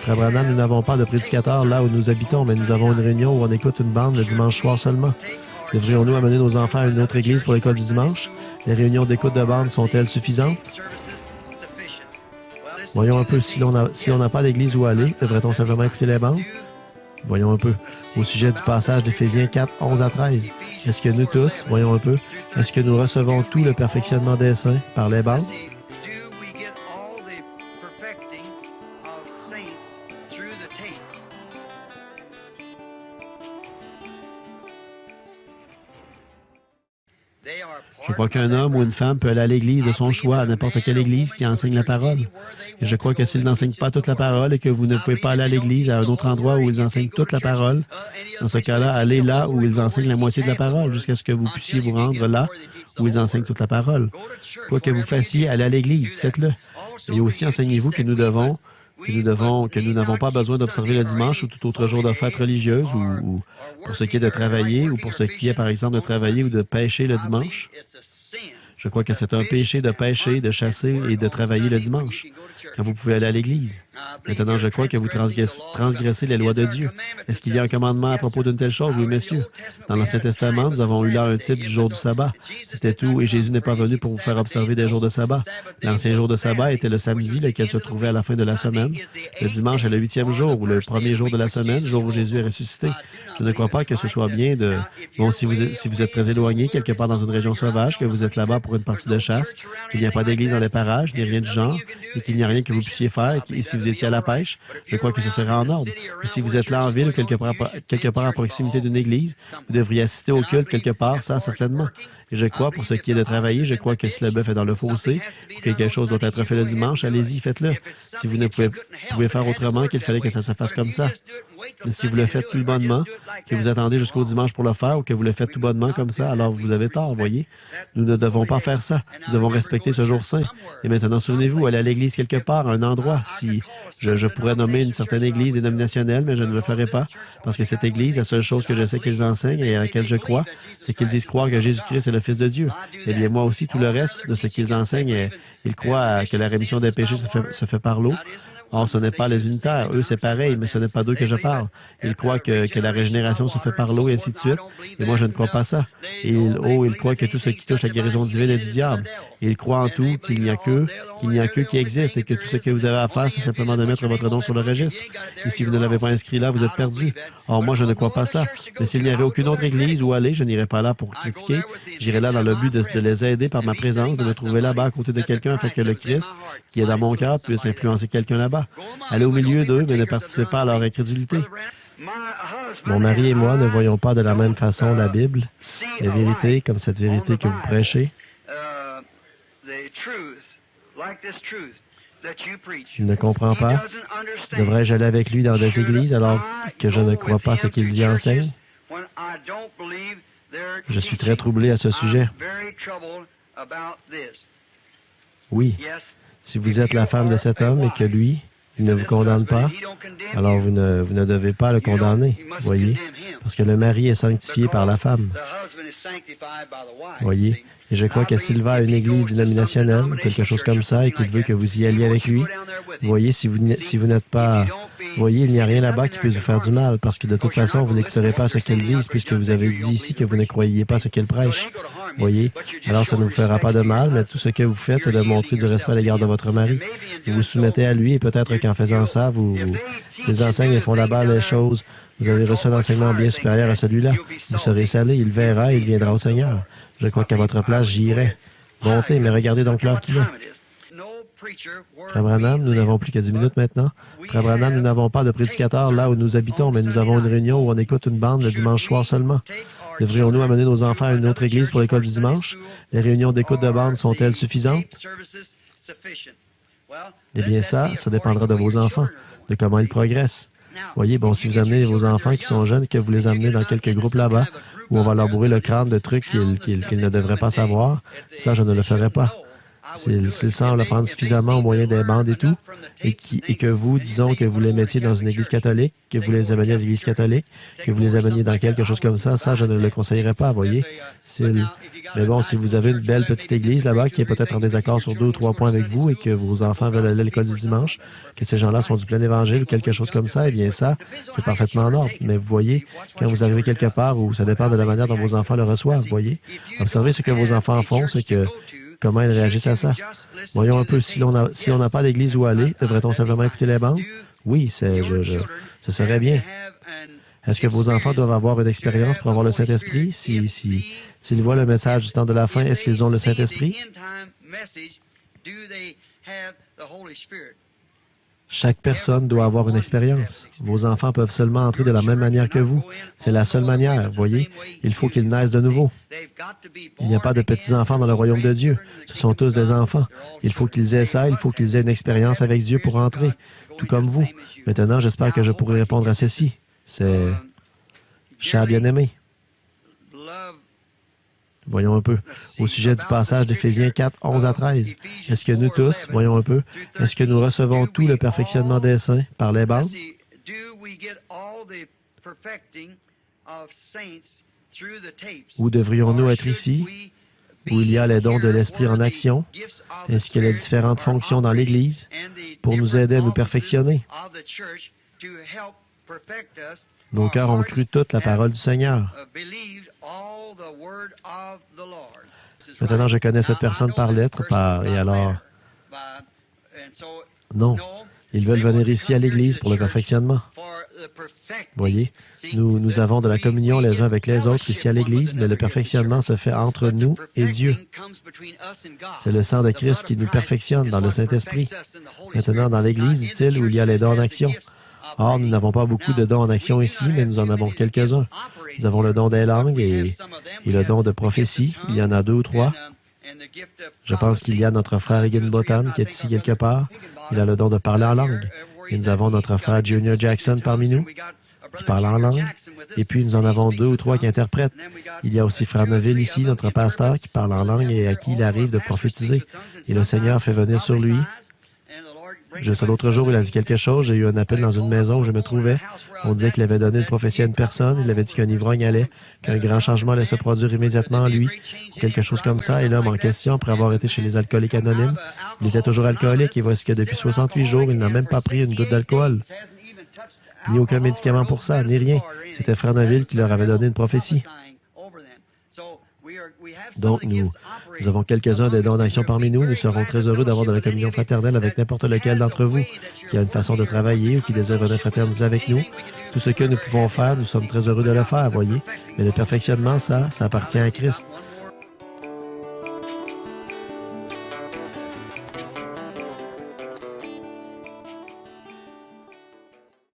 Frère Branham, nous n'avons pas de prédicateur là où nous habitons, mais nous avons une réunion où on écoute une bande le dimanche soir seulement. Devrions-nous amener nos enfants à une autre église pour l'école du dimanche? Les réunions d'écoute de bande sont-elles suffisantes? Voyons un peu, si l'on n'a pas d'église où aller, devrait-on simplement écouter les bandes? Voyons un peu. Au sujet du passage d'Éphésiens 4, 11 à 13, est-ce que nous tous, voyons un peu, est-ce que nous recevons tout le perfectionnement des saints par les bandes? Je crois qu'un homme ou une femme peut aller à l'église de son choix, à n'importe quelle église qui enseigne la parole. Et je crois que s'ils n'enseignent pas toute la parole et que vous ne pouvez pas aller à l'église à un autre endroit où ils enseignent toute la parole, dans ce cas-là, allez là où ils enseignent la moitié de la parole, jusqu'à ce que vous puissiez vous rendre là où ils enseignent toute la parole. Quoi que vous fassiez, allez à l'église, faites-le. Et aussi enseignez-vous que nous n'avons pas besoin d'observer le dimanche ou tout autre jour de fête religieuse ou pour ce qui est de travailler ou pour ce qui est, par exemple, de travailler ou de pêcher le dimanche. Je crois que c'est un péché de pêcher, de chasser et de travailler le dimanche, quand vous pouvez aller à l'église. Maintenant, je crois que vous transgressez les lois de Dieu. Est-ce qu'il y a un commandement à propos d'une telle chose? Oui, monsieur. Dans l'Ancien Testament, nous avons eu là un type du jour du sabbat. C'était tout, et Jésus n'est pas venu pour vous faire observer des jours de sabbat. L'ancien jour de sabbat était le samedi, lequel se trouvait à la fin de la semaine. Le dimanche est le 8e jour, ou le premier jour de la semaine, jour où Jésus est ressuscité. Je ne crois pas que ce soit bien de... Bon, si vous êtes très éloigné, quelque part dans une région sauvage, que vous êtes là-bas pour une partie de chasse, qu'il n'y a pas d'église dans les parages, ni rien du genre, et qu'il n'y a rien que vous puissiez faire, et si vous étiez à la pêche, je crois que ce serait en ordre. Et si vous êtes là en ville ou quelque part à proximité d'une église, vous devriez assister au culte quelque part, ça certainement. Et je crois, pour ce qui est de travailler, je crois que si le bœuf est dans le fossé, ou que quelque chose doit être fait le dimanche, allez-y, faites-le. Si vous ne pouvez faire autrement, qu'il fallait que ça se fasse comme ça. Mais si vous le faites tout bonnement, que vous attendez jusqu'au dimanche pour le faire, ou que vous le faites tout bonnement comme ça, alors vous avez tort, voyez. Nous ne devons pas faire ça. Nous devons respecter ce jour saint. Et maintenant, souvenez-vous, allez à l'église quelque part, à un endroit. Si je pourrais nommer une certaine église dénominationnelle, mais je ne le ferai pas, parce que cette église, la seule chose que je sais qu'ils enseignent et à laquelle je crois, c'est qu'ils disent croire que Jésus-Christ est le Fils de Dieu. Eh bien, moi aussi, tout le reste de ce qu'ils enseignent, ils croient que la rémission des péchés se fait par l'eau. Or, ce n'est pas les unitaires. Eux, c'est pareil, mais ce n'est pas d'eux que je parle. Ils croient que la régénération se fait par l'eau et ainsi de suite. Et moi, je ne crois pas ça. Et ils croient que tout ce qui touche la guérison divine est du diable. Et ils croient en tout qu'il n'y a qu'eux qui existent et que tout ce que vous avez à faire, c'est simplement de mettre votre nom sur le registre. Et si vous ne l'avez pas inscrit là, vous êtes perdu. Or, moi, je ne crois pas ça. Mais s'il n'y avait aucune autre église où aller, je n'irais pas là pour critiquer. J'irai là dans le but de les aider par ma présence, de me trouver là-bas à côté de quelqu'un afin que le Christ, qui est dans mon cœur, puisse influencer quelqu'un là-bas. Allez au milieu d'eux, mais ne participez pas à leur incrédulité. Mon mari et moi ne voyons pas de la même façon la Bible, les vérités comme cette vérité que vous prêchez. Il ne comprend pas. Devrais-je aller avec lui dans des églises alors que je ne crois pas ce qu'il y enseigne? Je suis très troublé à ce sujet. Oui. Si vous êtes la femme de cet homme et que lui, il ne vous condamne pas, alors vous ne devez pas le condamner, voyez, parce que le mari est sanctifié par la femme. Voyez, et je crois que s'il va à une église dénominationnelle, quelque chose comme ça, et qu'il veut que vous y alliez avec lui, voyez, si vous n'êtes pas... Voyez, il n'y a rien là-bas qui puisse vous faire du mal, parce que de toute façon, vous n'écouterez pas ce qu'elles disent, puisque vous avez dit ici que vous ne croyez pas ce qu'elles prêchent. Voyez, alors ça ne vous fera pas de mal, mais tout ce que vous faites, c'est de montrer du respect à l'égard de votre mari. Vous vous soumettez à lui, et peut-être qu'en faisant ça, ces enseignes font là-bas les choses. Vous avez reçu un enseignement bien supérieur à celui-là. Vous serez salé, il verra, il viendra au Seigneur. Je crois qu'à votre place, j'irai. Montez, mais regardez donc l'heure qu'il est. Frère Branham, nous n'avons plus que 10 minutes maintenant. Frère Branham, nous n'avons pas de prédicateur là où nous habitons, mais nous avons une réunion où on écoute une bande le dimanche soir seulement. Devrions-nous amener nos enfants à une autre église pour l'école du dimanche? Les réunions d'écoute de bande sont-elles suffisantes? Eh bien ça dépendra de vos enfants, de comment ils progressent. Voyez, bon, si vous amenez vos enfants qui sont jeunes, que vous les amenez dans quelques groupes là-bas, où on va leur bourrer le crâne de trucs qu'ils ne devraient pas savoir, ça, je ne le ferai pas. s'il semble prendre suffisamment au moyen des bandes et tout, et que vous, disons que vous les mettiez dans une église catholique, que vous les ameniez à l'église catholique, que vous les ameniez dans quelque chose comme ça, je ne le conseillerais pas, voyez. Mais bon, si vous avez une belle petite église là-bas qui est peut-être en désaccord sur 2 ou 3 points avec vous et que vos enfants veulent aller à l'école du dimanche, que ces gens-là sont du plein évangile ou quelque chose comme ça, eh bien ça, c'est parfaitement en ordre. Mais vous voyez, quand vous arrivez quelque part où ça dépend de la manière dont vos enfants le reçoivent, voyez. Observez ce que vos enfants font, comment ils réagissent à ça. Voyons un peu, si on n'a pas d'église où aller, devrait-on simplement écouter les bandes? Oui, ce serait bien. Est-ce que vos enfants doivent avoir une expérience pour avoir le Saint-Esprit? S'ils voient le message du temps de la fin, est-ce qu'ils ont le Saint-Esprit? Chaque personne doit avoir une expérience. Vos enfants peuvent seulement entrer de la même manière que vous. C'est la seule manière, voyez. Il faut qu'ils naissent de nouveau. Il n'y a pas de petits-enfants dans le royaume de Dieu. Ce sont tous des enfants. Il faut qu'ils aient ça, il faut qu'ils aient une expérience avec Dieu pour entrer, tout comme vous. Maintenant, j'espère que je pourrai répondre à ceci. C'est cher bien-aimé. Voyons un peu. Au sujet du passage d'Éphésiens 4, 11 à 13, est-ce que nous tous, voyons un peu, est-ce que nous recevons tout le perfectionnement des saints par les bandes? Ou devrions-nous être ici, où il y a les dons de l'Esprit en action, ainsi que les différentes fonctions dans l'Église, pour nous aider à nous perfectionner? Nos cœurs ont cru toute la parole du Seigneur. Maintenant, je connais cette personne par lettre, et alors... Non, ils veulent venir ici à l'Église pour le perfectionnement. Voyez, nous avons de la communion les uns avec les autres ici à l'Église, mais le perfectionnement se fait entre nous et Dieu. C'est le sang de Christ qui nous perfectionne dans le Saint-Esprit. Maintenant, dans l'Église, dit-il, où il y a les dons en action. Or, nous n'avons pas beaucoup de dons en action ici, mais nous en avons quelques-uns. Nous avons le don des langues et le don de prophétie. Il y en a 2 ou 3. Je pense qu'il y a notre frère Higginbotham qui est ici quelque part. Il a le don de parler en langue. Et nous avons notre frère Junior Jackson parmi nous qui parle en langue. Et puis, nous en avons 2 ou 3 qui interprètent. Il y a aussi frère Neville ici, notre pasteur, qui parle en langue et à qui il arrive de prophétiser. Et le Seigneur fait venir sur lui. Juste l'autre jour, il a dit quelque chose. J'ai eu un appel dans une maison où je me trouvais. On disait qu'il avait donné une prophétie à une personne. Il avait dit qu'un ivrogne allait, qu'un grand changement allait se produire immédiatement en lui, ou quelque chose comme ça. Et l'homme en question, après avoir été chez les alcooliques anonymes, il était toujours alcoolique. Et voici que depuis 68 jours, il n'a même pas pris une goutte d'alcool. Ni aucun médicament pour ça, ni rien. C'était frère Neville qui leur avait donné une prophétie. Donc, nous avons quelques-uns des dons d'action parmi nous. Nous serons très heureux d'avoir de la communion fraternelle avec n'importe lequel d'entre vous qui a une façon de travailler ou qui désire venir fraterniser avec nous. Tout ce que nous pouvons faire, nous sommes très heureux de le faire, voyez. Mais le perfectionnement, ça appartient à Christ.